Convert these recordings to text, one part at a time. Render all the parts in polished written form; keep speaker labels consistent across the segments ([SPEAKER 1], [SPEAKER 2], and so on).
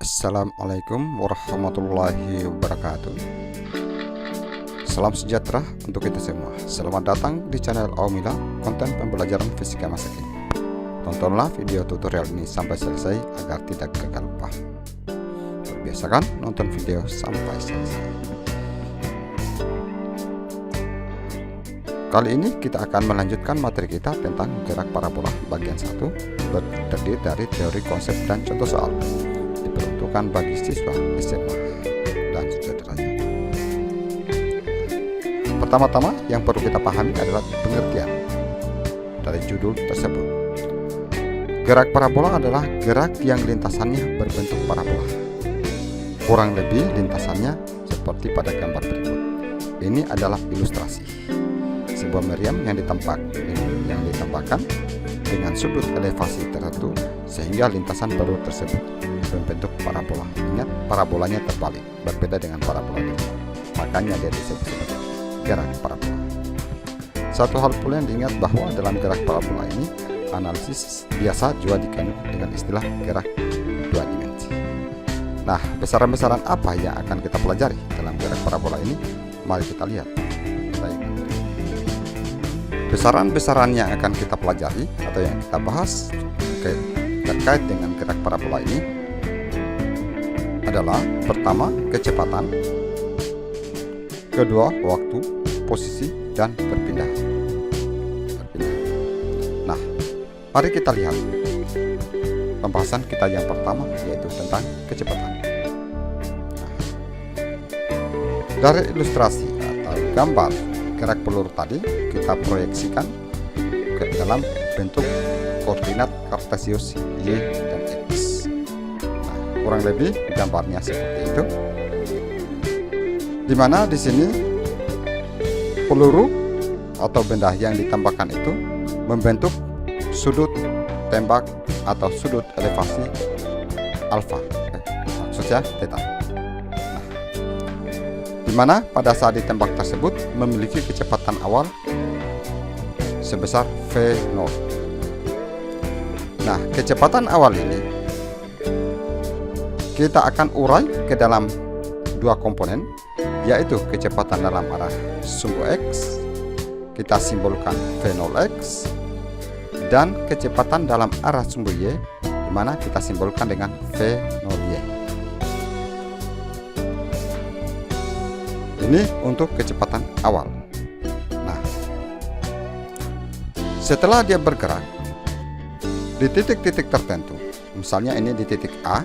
[SPEAKER 1] Assalamualaikum warahmatullahi wabarakatuh. Salam sejahtera untuk kita semua. Selamat datang di channel Aumila, konten pembelajaran fisika masa kini. Tontonlah video tutorial ini sampai selesai agar tidak gagal paham. Biasakan nonton video sampai selesai. Kali ini kita akan melanjutkan materi kita tentang gerak parabola bagian 1, terdiri dari teori, konsep, dan contoh soal. Diperuntukkan bagi siswa SMA dan sederajat. Pertama-tama yang perlu kita pahami adalah pengertian dari judul tersebut. Gerak parabola adalah gerak yang lintasannya berbentuk parabola. Kurang lebih lintasannya seperti pada gambar berikut. Ini adalah ilustrasi sebuah meriam yang ditambahkan dengan sudut elevasi tertentu sehingga lintasan baru tersebut berbentuk parabola. Ingat, parabolanya terbalik, berbeda dengan parabola ini. Makanya dia disebut sebagai gerak parabola. Satu hal pula yang diingat bahwa dalam gerak parabola ini analisis biasa juga dikenal dengan istilah gerak dua dimensi. Nah, besaran-besaran apa yang akan kita pelajari dalam gerak parabola ini? Mari kita lihat. Baik. Besaran-besaran yang akan kita pelajari atau yang kita bahas terkait dengan gerak parabola ini adalah pertama, kecepatan, kedua, waktu, posisi, dan berpindah. Nah, mari kita lihat pembahasan kita yang pertama, yaitu tentang kecepatan. Dari ilustrasi atau gambar gerak peluru tadi, kita proyeksikan ke dalam bentuk koordinat kartesius Y dan X. Nah, kurang lebih gambarnya seperti itu. Dimana di sini peluru atau benda yang ditembakkan itu membentuk sudut tembak atau sudut elevasi alfa, maksudnya theta. Nah, dimana pada saat ditembak tersebut memiliki kecepatan awal sebesar V0. Nah, kecepatan awal ini kita akan urai ke dalam dua komponen, yaitu kecepatan dalam arah sumbu X, kita simbolkan V0X, dan kecepatan dalam arah sumbu Y, di mana kita simbolkan dengan V0Y. Ini untuk kecepatan awal. Nah, setelah dia bergerak di titik-titik tertentu, misalnya ini di titik A,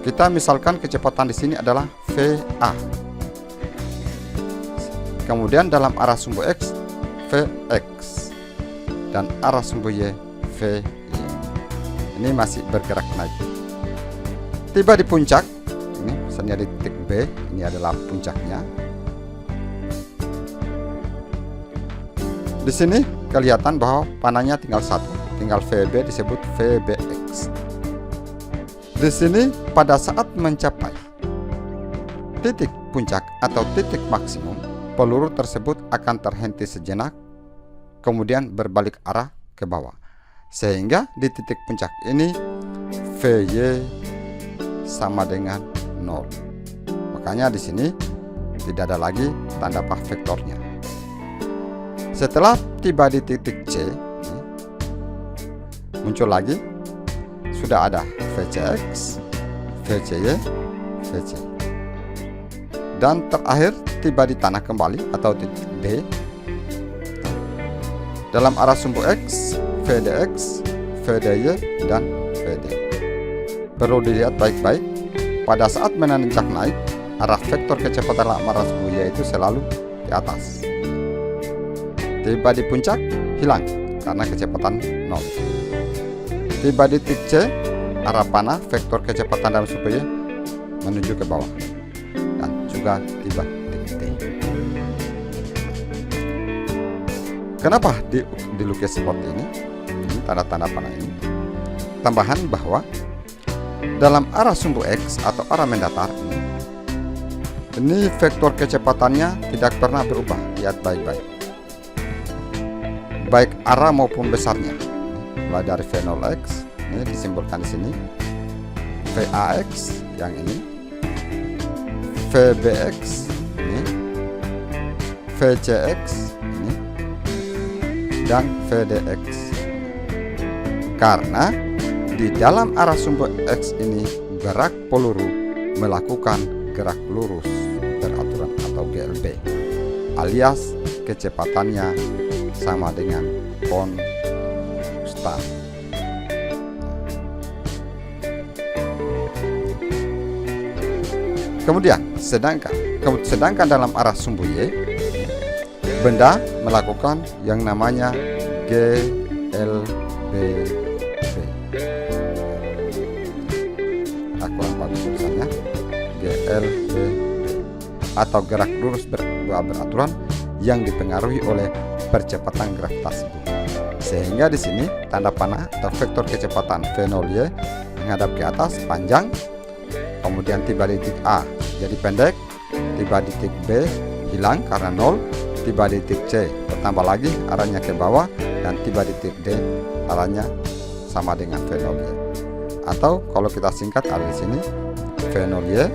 [SPEAKER 1] kita misalkan kecepatan di sini adalah VA. Kemudian dalam arah sumbu X, Vx, dan arah sumbu Y, Vy. Ini masih bergerak naik. Tiba di puncak, ini misalnya di titik B, ini adalah puncaknya. Di sini kelihatan bahwa panahnya tinggal satu, tinggal Vb disebut Vbx. Di sini pada saat mencapai titik puncak atau titik maksimum, peluru tersebut akan terhenti sejenak, kemudian berbalik arah ke bawah. Sehingga di titik puncak ini Vy sama dengan 0. Makanya di sini tidak ada lagi tanda panah vektornya. Setelah tiba di titik C, muncul lagi, sudah ada Vcx, Vcy, Vc. Dan terakhir tiba di tanah kembali atau titik D. Dalam arah sumbu X, Vdx, Vdy, dan Vd. Perlu dilihat baik-baik, pada saat menanjak naik, arah vektor kecepatan dalam arah sumbu Y itu selalu di atas. Tiba di puncak, hilang karena kecepatan 0. Tiba di titik C, arah panah vektor kecepatan dalam sumbu Y menuju ke bawah, dan juga tiba di titik D. Kenapa dilukis seperti ini? Ini tanda-tanda panah ini. Tambahan bahwa dalam arah sumbu X atau arah mendatar ini vektor kecepatannya tidak pernah berubah. Lihat baik-baik, baik arah maupun besarnya. Mulai dari V0X, ini disimbolkan di sini, VAX yang ini, VBX ini, VCX ini, dan VDX. Karena di dalam arah sumbu X ini gerak peluru melakukan gerak lurus beraturan atau GLB, alias kecepatannya sama dengan konstan. Kemudian sedangkan dalam arah sumbu Y, benda melakukan yang namanya GLBB. Kurang bagus tulisannya, GLBB atau gerak lurus beraturan yang dipengaruhi oleh percepatan gravitasi bumi. Sehingga di sini tanda panah atau vektor kecepatan V0Y menghadap ke atas panjang, kemudian tiba di titik A jadi pendek, tiba di titik B hilang karena 0, tiba di titik C bertambah lagi arahnya ke bawah, dan tiba di titik D arahnya sama dengan V0Y. Atau kalau kita singkat ada di sini V0Y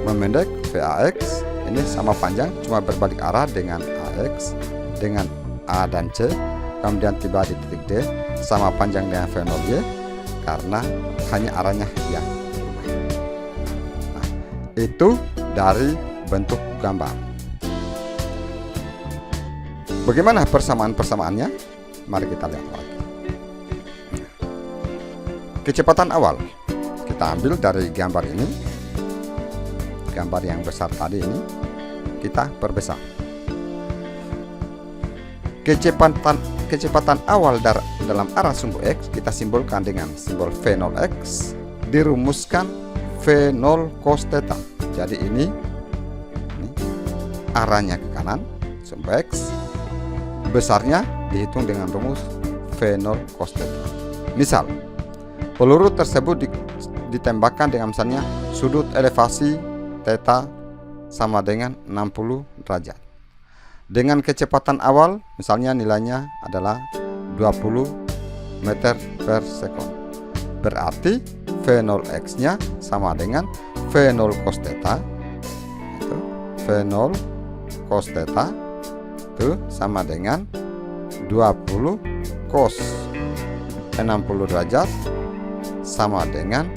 [SPEAKER 1] memendek, VAX ini sama panjang cuma berbalik arah dengan AX dengan A dan C, kemudian tiba di titik D sama panjang dengan V0Y karena hanya arahnya yang berubah. Nah, itu dari bentuk gambar. Bagaimana persamaan-persamaannya? Mari kita lihat lagi. Kecepatan awal kita ambil dari gambar ini, gambar yang besar tadi ini kita perbesar. Kecepatan awal dalam arah sumbu X kita simbolkan dengan simbol V0X, dirumuskan V0 cos theta. Jadi ini arahnya ke kanan sumbu X, besarnya dihitung dengan rumus V0 cos theta. Misal peluru tersebut ditembakkan dengan misalnya sudut elevasi theta sama dengan 60 derajat. Dengan kecepatan awal misalnya nilainya adalah 20 meter per sekon. Berarti V0X-nya sama dengan V0 cos theta. Itu V0 cos theta itu sama dengan 20 cos 60 derajat sama dengan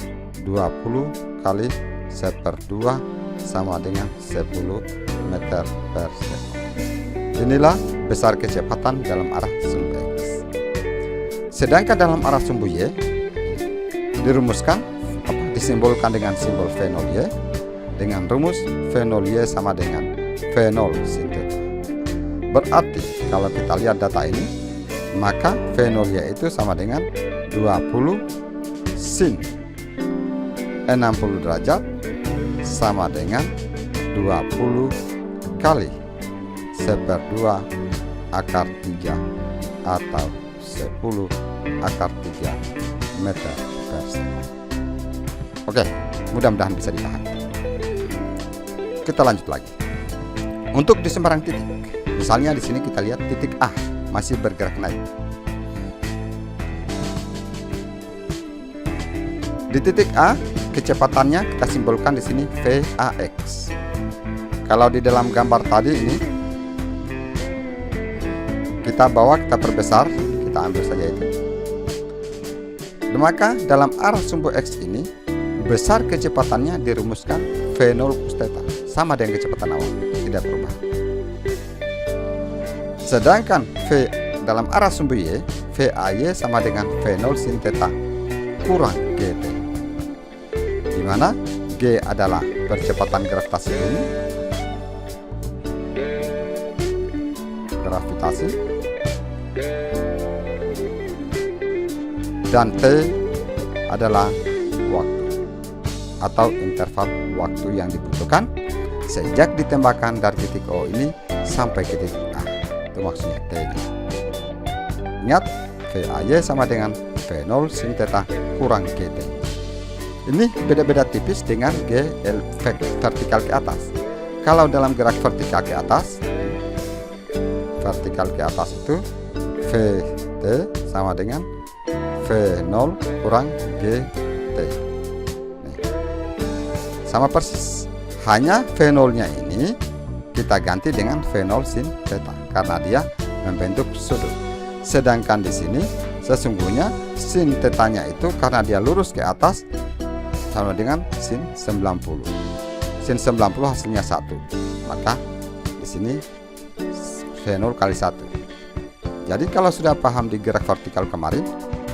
[SPEAKER 1] 20 kali 1/2 sama dengan 10 meter per sekon. Inilah besar kecepatan dalam arah sumbu X. Sedangkan dalam arah sumbu Y disimbolkan dengan simbol V0Y dengan rumus V0Y sama dengan V0 sin theta. Berarti kalau kita lihat data ini, maka V0Y itu sama dengan 20 sin 60 derajat sama dengan 20 kali 1/2 akar 3 atau 10 akar 3 meter per sekon. Oke, mudah-mudahan bisa dipahami. Kita lanjut lagi. Untuk di sembarang titik, misalnya di sini kita lihat titik A masih bergerak naik. Di titik A, kecepatannya kita simbolkan di sini VAX. Kalau di dalam gambar tadi ini kita perbesar, kita ambil saja itu. Maka dalam arah sumbu X ini besar kecepatannya dirumuskan V0 cos theta sama dengan kecepatan awal, tidak berubah. Sedangkan V dalam arah sumbu Y, VAY sama dengan V0 sin theta kurang GT, di mana G adalah percepatan gravitasi bumi, dan T adalah waktu atau interval waktu yang dibutuhkan sejak ditembakkan dari titik O ini sampai ke titik A. Itu maksudnya T ini. Ingat, VAY sama dengan V0 sin theta kurang GT. Ini beda-beda tipis dengan G vertikal ke atas. Kalau dalam gerak vertikal ke atas itu VT sama dengan V0 kurang GT. sama persis. Hanya fenolnya ini kita ganti dengan fenol sin theta karena dia membentuk sudut. Sedangkan di sini sesungguhnya sin tetanya itu karena dia lurus ke atas sama dengan sin 90. Sin 90 hasilnya 1. Maka di sini fenol kali 1. Jadi kalau sudah paham di gerak vertikal kemarin,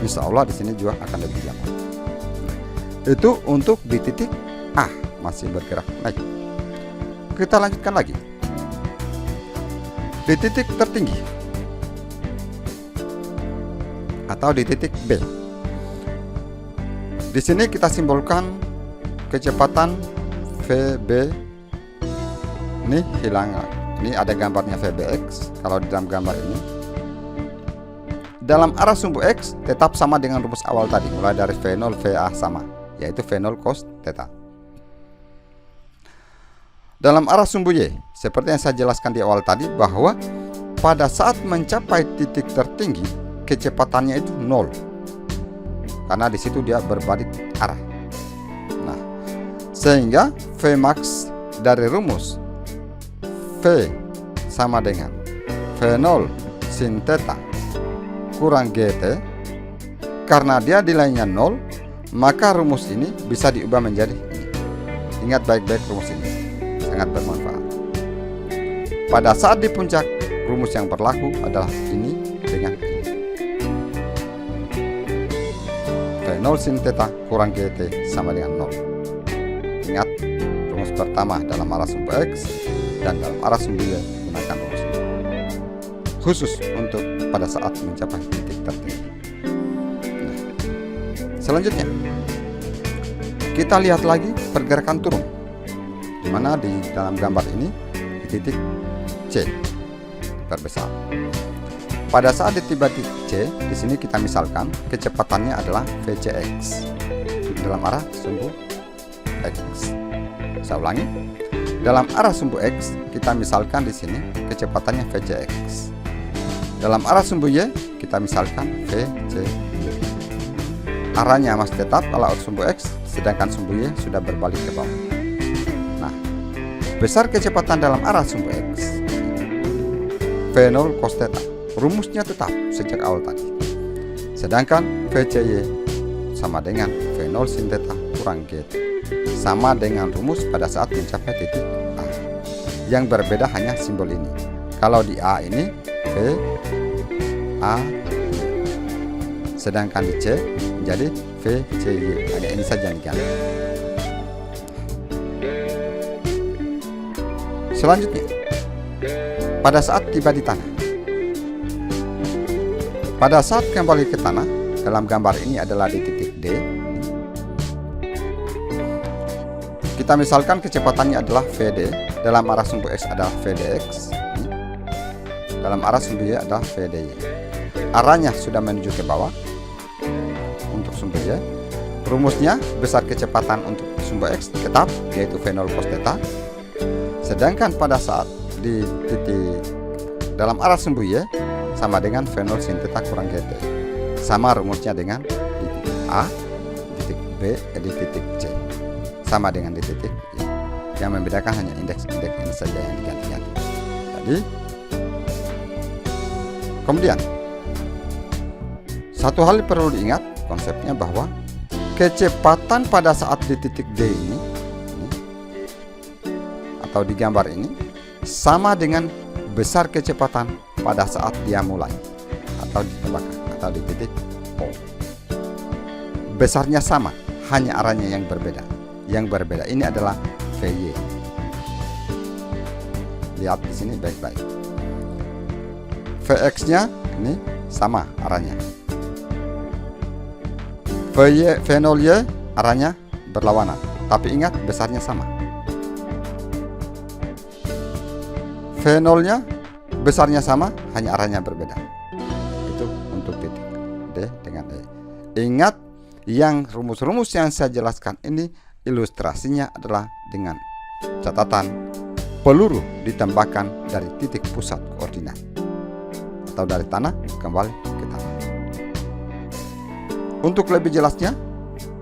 [SPEAKER 1] insya Allah di sini juga akan lebih gampang. Itu untuk di titik A masih bergerak naik. Kita lanjutkan lagi. Di titik tertinggi atau di titik B. Di sini kita simbolkan kecepatan VB. Ini hilang. Ini ada gambarnya VBX. Kalau di dalam gambar ini, dalam arah sumbu X tetap sama dengan rumus awal tadi, mulai dari V0 VA sama, yaitu V0 cos theta. Dalam arah sumbu Y, seperti yang saya jelaskan di awal tadi, bahwa pada saat mencapai titik tertinggi kecepatannya itu 0, karena di situ dia berbalik arah. Nah, sehingga Vmax dari rumus V sama dengan V0 sin theta kurang GT, karena dia nilainya 0, maka rumus ini bisa diubah menjadi ini. Ingat baik-baik rumus ini, sangat bermanfaat. Pada saat di puncak, rumus yang berlaku adalah ini dengan ini. V0 sin theta kurang GT sama dengan 0. Ingat, rumus pertama dalam arah sumbu X dan dalam arah sumbu Y gunakan rumus ini. Khusus untuk pada saat mencapai titik tertinggi. Nah, selanjutnya kita lihat lagi pergerakan turun, di mana di dalam gambar ini di titik C terbesar. Pada saat tiba di C, di sini kita misalkan kecepatannya adalah VCX dalam arah sumbu X. Saya ulangi, dalam arah sumbu X kita misalkan di sini kecepatannya VCX. Dalam arah sumbu Y kita misalkan VCY. Arahnya masih tetap kalau sumbu X, sedangkan sumbu Y sudah berbalik ke bawah. Nah, besar kecepatan dalam arah sumbu X V0 cos theta, rumusnya tetap sejak awal tadi. Sedangkan VCY sama dengan V0 sin theta kurang GT, sama dengan rumus pada saat mencapai titik A. Yang berbeda hanya simbol ini. Kalau di A ini V A, sedangkan di C menjadi VCY. Hanya ini saja yang diganti. Selanjutnya, pada saat tiba di tanah. Pada saat kembali ke tanah, dalam gambar ini adalah di titik D. Kita misalkan kecepatannya adalah VD, dalam arah sumbu X adalah VDX, dalam arah sumbu Y adalah VDY. Arahnya sudah menuju ke bawah untuk sumbu Y. Rumusnya besar kecepatan untuk sumbu X tetap, yaitu V0 cos theta. Sedangkan pada saat di titik dalam arah sumbu Y sama dengan V0 sin theta kurang GT, sama rumusnya dengan di titik A, di titik B, di titik C, sama dengan di titik Y. Yang membedakan hanya indeks-indeks ini saja yang diganti-ganti. Jadi kemudian satu hal perlu diingat konsepnya, bahwa kecepatan pada saat di titik D ini atau di gambar ini sama dengan besar kecepatan pada saat dia mulai atau ditembakkan atau di titik O. Besarnya sama, hanya arahnya yang berbeda. Yang berbeda ini adalah VY. Lihat di sini baik-baik. Vx-nya ini sama arahnya. V0Y arahnya berlawanan, tapi ingat besarnya sama. V0-nya besarnya sama, hanya arahnya berbeda. Itu untuk titik D dengan E. Ingat, yang rumus-rumus yang saya jelaskan ini ilustrasinya adalah dengan catatan peluru ditembakkan dari titik pusat koordinat atau dari tanah kembali ke tanah. Untuk lebih jelasnya,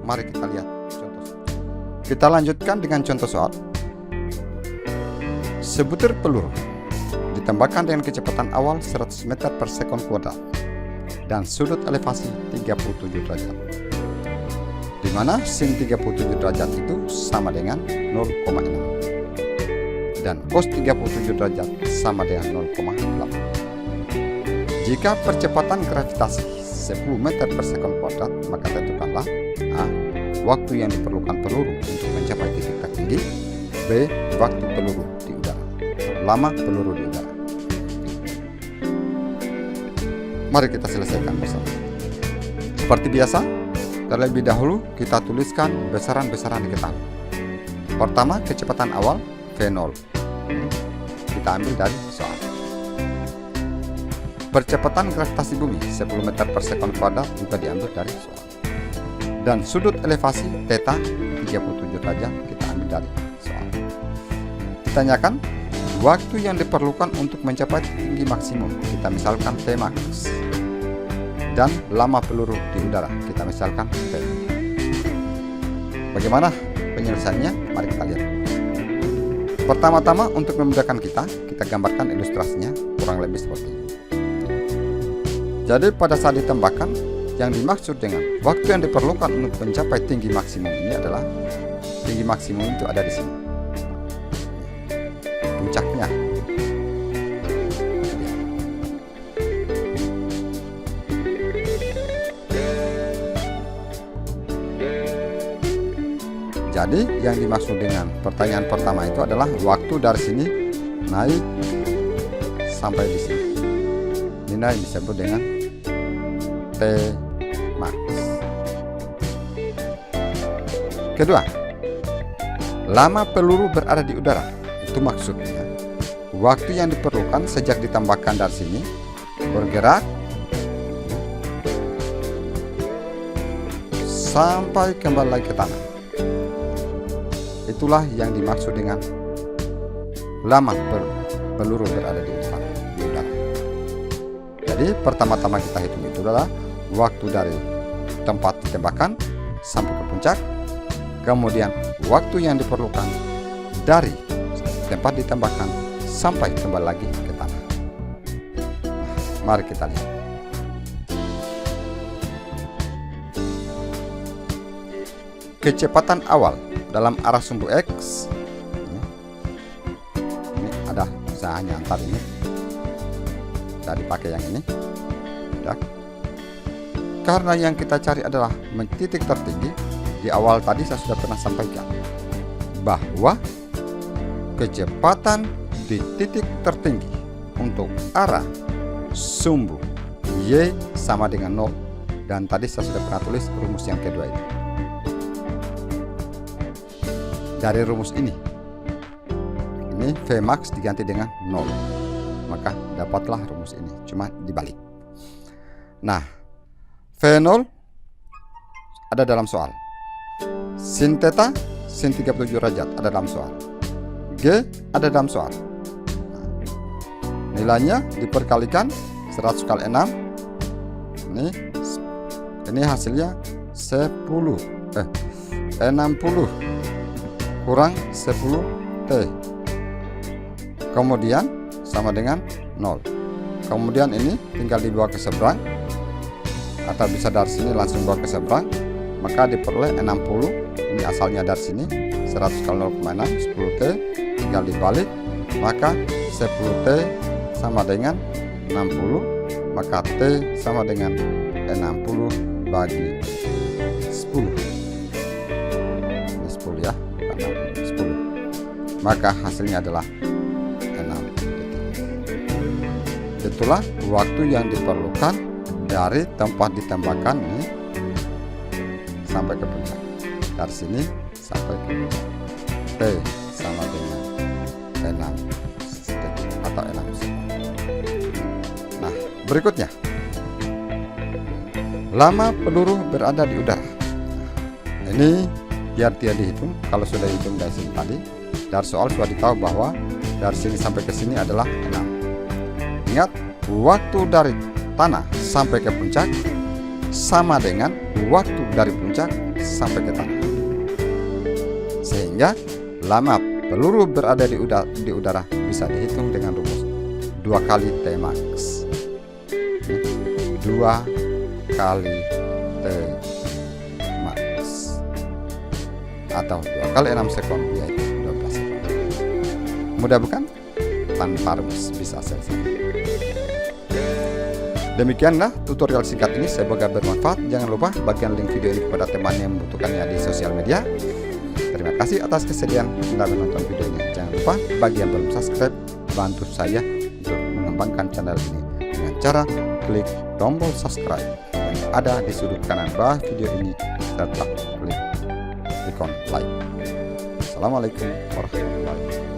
[SPEAKER 1] mari kita lihat contoh. Kita lanjutkan dengan contoh soal. Sebutir peluru ditembakkan dengan kecepatan awal 100 meter per sekon kuadrat dan sudut elevasi 37 derajat, di mana sin 37 derajat itu sama dengan 0,6 dan cos 37 derajat sama dengan 0,8. Jika percepatan gravitasi 10 meter per sekon kuadrat, maka tentukanlah A. Waktu yang diperlukan peluru untuk mencapai titik tertinggi, B. Waktu peluru di udara, lama peluru di udara. Mari kita selesaikan bersama. Seperti biasa, terlebih dahulu kita tuliskan besaran-besaran diketahui. Pertama, kecepatan awal V0. Kita ambil dari soal. Percepatan gravitasi bumi 10 meter per sekon kuadrat juga diambil dari soal. Dan sudut elevasi theta 37 derajat kita ambil dari soal. Ditanyakan waktu yang diperlukan untuk mencapai tinggi maksimum, kita misalkan T max. Dan lama peluru di udara, kita misalkan T. Bagaimana penyelesaiannya? Mari kita lihat. Pertama-tama untuk memudahkan kita gambarkan ilustrasinya kurang lebih seperti ini. Jadi pada saat ditembakkan, yang dimaksud dengan waktu yang diperlukan untuk mencapai tinggi maksimum ini adalah tinggi maksimum itu ada di sini. Puncaknya. Jadi yang dimaksud dengan pertanyaan pertama itu adalah waktu dari sini naik sampai di sini. Ini disebut dengan T max. Kedua, lama peluru berada di udara. Itu maksudnya waktu yang diperlukan sejak ditembakkan dari sini bergerak sampai kembali lagi ke tanah. Itulah yang dimaksud dengan lama peluru berada di udara. Jadi pertama-tama kita hitung itu adalah waktu dari tempat ditembakkan sampai ke puncak, kemudian waktu yang diperlukan dari tempat ditembakkan sampai kembali lagi ke tanah. Mari kita lihat. Kecepatan awal dalam arah sumbu X, ini ada usahanya antar ini. Kita dipakai yang ini. Sudah. Karena yang kita cari adalah titik tertinggi. Di awal tadi saya sudah pernah sampaikan bahwa kecepatan di titik tertinggi untuk arah sumbu Y sama dengan 0. Dan tadi saya sudah pernah tulis rumus yang kedua itu. Dari rumus ini V max diganti dengan 0. Maka dapatlah rumus ini, cuma dibalik. Nah, V0 ada dalam soal. Sin theta, sin 37 derajat ada dalam soal. G ada dalam soal. Nah, nilainya diperkalikan 100 kali 6. Ini hasilnya 60 kurang 10 T. Kemudian sama dengan 0. Kemudian ini tinggal dibawa ke seberang, atau bisa dari sini langsung bawa ke seberang, maka diperoleh 60. Ini asalnya dari sini 100 kali 0,6 10 T, tinggal dibalik, maka 10 T sama dengan 60, maka T sama dengan 60 bagi 10. Ini 10 ya, 10. Maka hasilnya adalah 6 detik. Itulah waktu yang diperlukan dari tempat ditembakkan ini sampai ke puncak. Dari sini sampai ke puncak. T sama dengan 6 detik atau 6 sekon. Nah, berikutnya. Lama peluru berada di udara. Ini biar tidak dihitung. Kalau sudah dihitung dari sini tadi, dari soal sudah ditahu bahwa dari sini sampai ke sini adalah 6. Ingat, waktu dari tanah sampai ke puncak sama dengan waktu dari puncak sampai ke tanah. sehingga lama peluru berada di udara bisa dihitung dengan rumus 2 kali T max. 2 kali T max atau 2 kali 6 sekon, yaitu 12 sekon. Mudah bukan? Tanpa rumus bisa selesai. Demikianlah tutorial singkat ini, semoga bermanfaat. Jangan lupa bagikan link video ini kepada teman yang membutuhkannya di sosial media. Terima kasih atas kesediaan Anda menonton video ini. Jangan lupa bagi yang belum subscribe, bantu saya untuk mengembangkan channel ini dengan cara klik tombol subscribe yang ada di sudut kanan bawah video ini serta klik ikon like. Assalamualaikum warahmatullahi wabarakatuh.